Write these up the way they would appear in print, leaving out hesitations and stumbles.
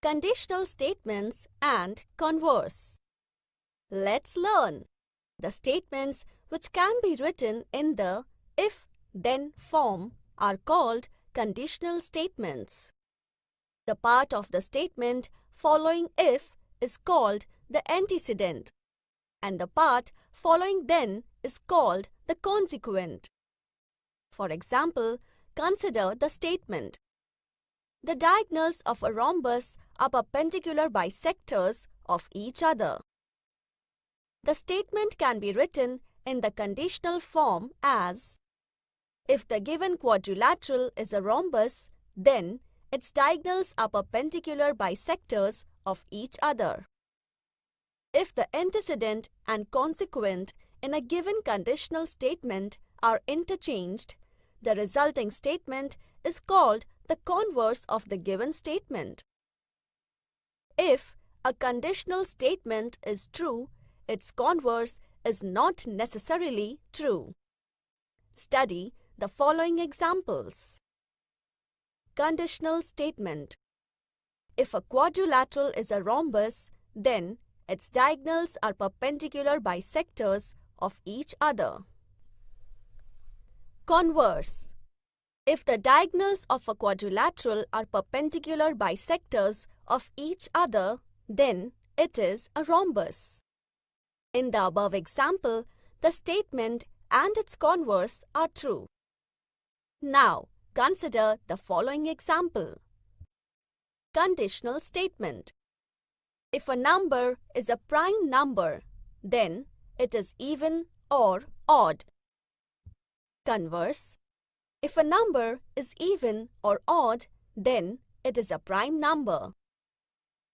conditional statements and converse. Let's learn. The statements which can be written in the if-then form are called conditional statements. The part of the statement following if is called the antecedent, and the part following then is called the consequent. For example, consider the statement: the diagonals of a rhombus are perpendicular bisectors of each other. The statement can be written in the conditional form as: if the given quadrilateral is a rhombus, then its diagonals are perpendicular bisectors of each other. If the antecedent and consequent in a given conditional statement are interchanged, the resulting statement is called the converse of the given statement. If a conditional statement is true, its converse is not necessarily true. Study the following examples. Conditional statement: if a quadrilateral is a rhombus, then its diagonals are perpendicular bisectors of each other. Converse: if the diagonals of a quadrilateral are perpendicular bisectors of each other, then it is a rhombus. In the above example, the statement and its converse are true. Now, consider the following example. Conditional statement: if a number is a prime number, then it is even or odd. Converse: if a number is even or odd, then it is a prime number.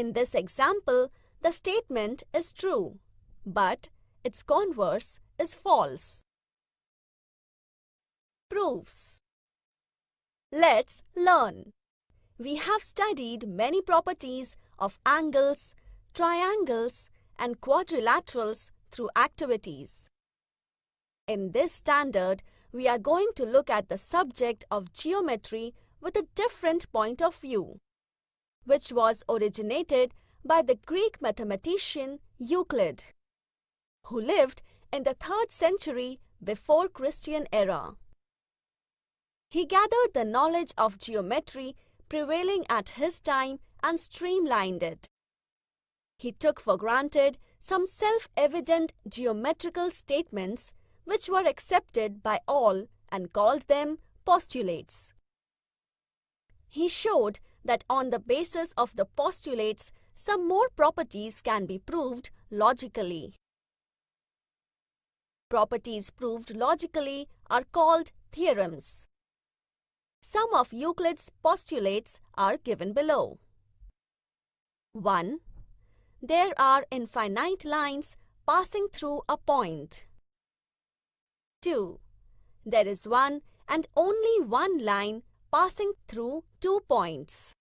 In this example, the statement is true, but its converse is false. Proofs. Let's learn. We have studied many properties of angles, triangles, and quadrilaterals through activities. In this standard, we are going to look at the subject of geometry with a different point of view, which was originated by the Greek mathematician Euclid, who lived in the 3rd century before Christian era. He gathered the knowledge of geometry prevailing at his time and streamlined it. He took for granted some self-evident geometrical statements which were accepted by all and called them postulates. He showed that on the basis of the postulates, some more properties can be proved logically. Properties proved logically are called theorems. Some of Euclid's postulates are given below. 1. There are infinite lines passing through a point. 2. There is one and only one line passing through 2 points.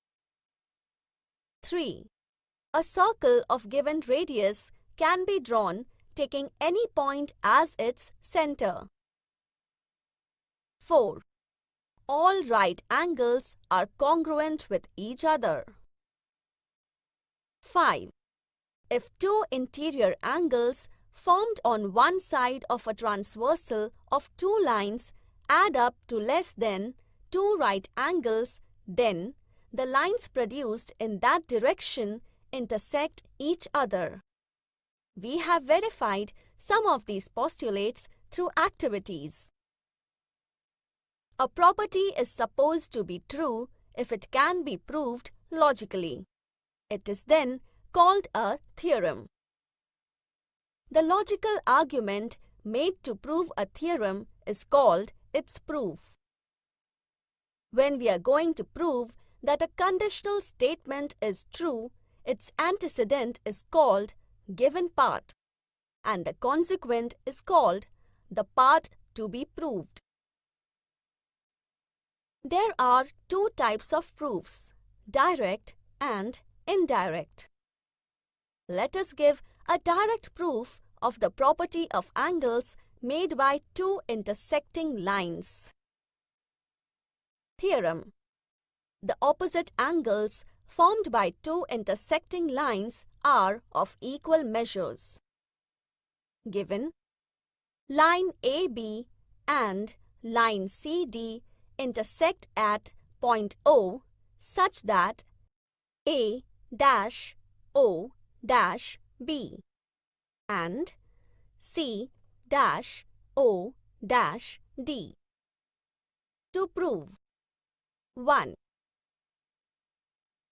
3. A circle of given radius can be drawn taking any point as its center. 4. All right angles are congruent with each other. 5. If two interior angles formed on one side of a transversal of two lines add up to less than 2 right angles, then the lines produced in that direction intersect each other. We have verified some of these postulates through activities. A property is supposed to be true if it can be proved logically. It is then called a theorem. The logical argument made to prove a theorem is called its proof. When we are going to prove that a conditional statement is true, its antecedent is called given part, and the consequent is called the part to be proved. There are 2 types of proofs, direct and indirect. Let us give a direct proof of the property of angles made by 2 intersecting lines. Theorem: the opposite angles formed by two intersecting lines are of equal measures. Given line AB and line CD intersect at point O such that A dash O dash B and C dash O dash D. To prove 1.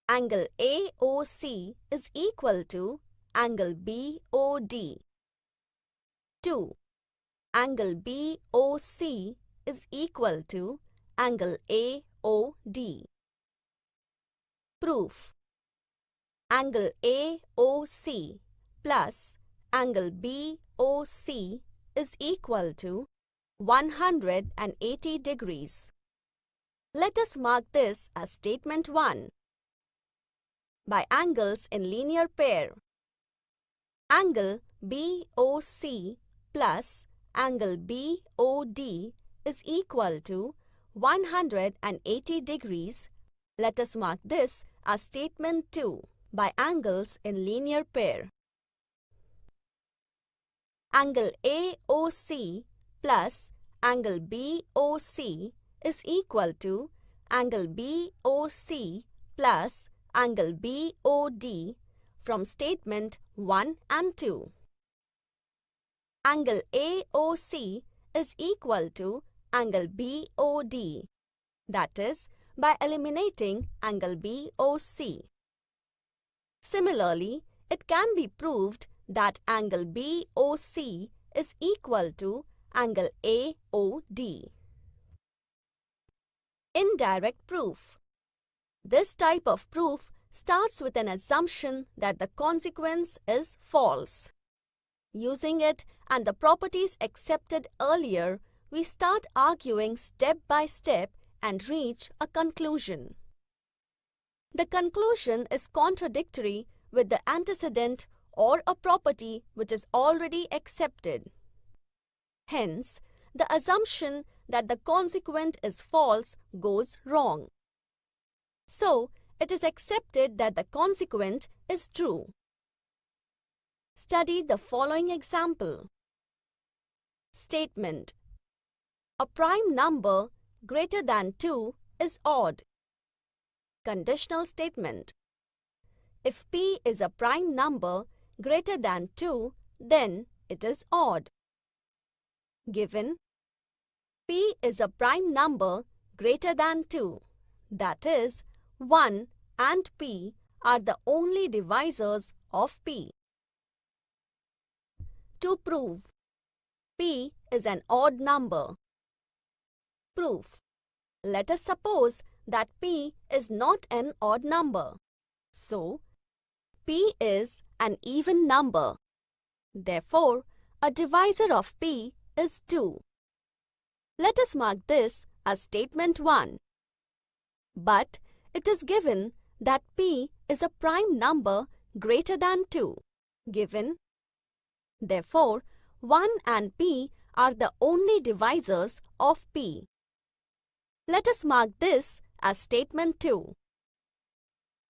Angle AOC is equal to angle BOD. 2. Angle BOC is equal to angle AOD. Proof. Angle AOC plus angle BOC is equal to 180 degrees. Let us mark this as statement 1. By angles in linear pair, angle BOC plus angle BOD is equal to 180 degrees. Let us mark this as statement 2. By angles in linear pair, angle AOC plus angle BOC is equal to angle BOC plus angle BOD from statement 1 and 2. Angle AOC is equal to angle BOD, that is, by eliminating angle BOC. Similarly, it can be proved that angle BOC is equal to angle AOD. Indirect proof. This type of proof starts with an assumption that the consequence is false. Using it and the properties accepted earlier, we start arguing step by step and reach a conclusion. The conclusion is contradictory with the antecedent or a property which is already accepted. Hence, the assumption that the consequent is false goes wrong. So, it is accepted that the consequent is true. Study the following example. Statement: a prime number greater than 2 is odd. Conditional statement: if P is a prime number greater than 2, then it is odd. Given P is a prime number greater than 2, that is, 1 and P are the only divisors of P. To prove P is an odd number. Proof. Let us suppose that P is not an odd number. So, P is an even number. Therefore, a divisor of P is 2. Let us mark this as statement 1. But it is given that P is a prime number greater than 2. Given. Therefore, 1 and P are the only divisors of P. Let us mark this as statement 2.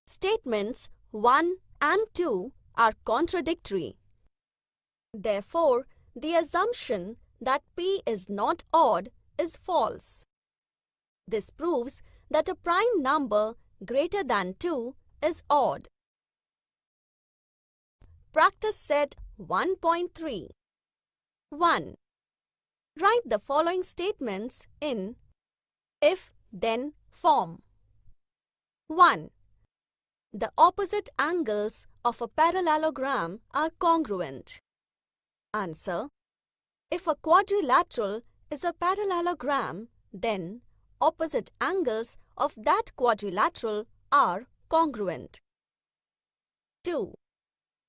Statements 1 and 2 are contradictory. Therefore, the assumption that P is not odd is false. This proves that a prime number greater than 2 is odd. Practice set 1.3. 1. Write the following statements in if-then form. 1. The opposite angles of a parallelogram are congruent. Answer: if a quadrilateral is a parallelogram, then opposite angles of that quadrilateral are congruent. 2.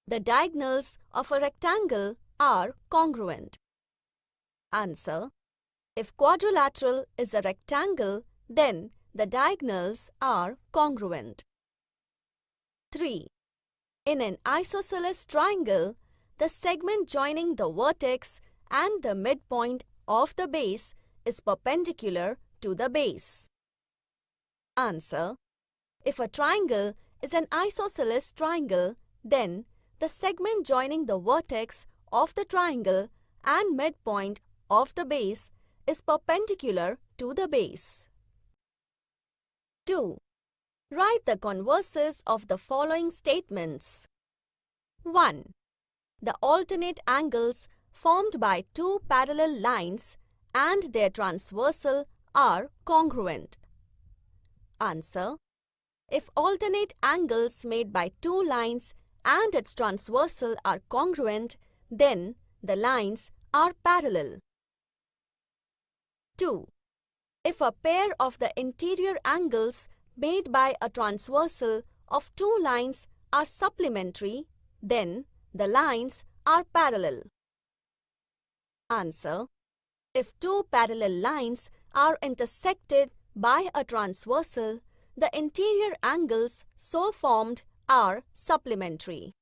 The diagonals of a rectangle are congruent. Answer: if quadrilateral is a rectangle, then the diagonals are congruent. 3. In an isosceles triangle, the segment joining the vertex and the midpoint of the base is perpendicular to the base. Answer: if a triangle is an isosceles triangle, then the segment joining the vertex of the triangle and midpoint of the base is perpendicular to the base. 2. Write the converses of the following statements. 1. The alternate angles formed by two parallel lines and their transversal are congruent. Answer. If alternate angles made by two lines and its transversal are congruent, then the lines are parallel. 2. If a pair of the interior angles made by a transversal of two lines are supplementary, then the lines are parallel. Answer. If two parallel lines are intersected by a transversal, the interior angles so formed are supplementary.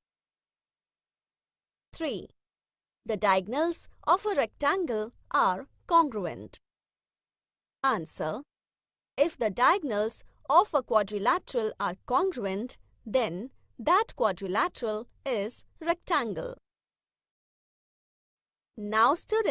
3. The diagonals of a rectangle are congruent. Answer. If the diagonals of a quadrilateral are congruent, then that quadrilateral is rectangle. Now students,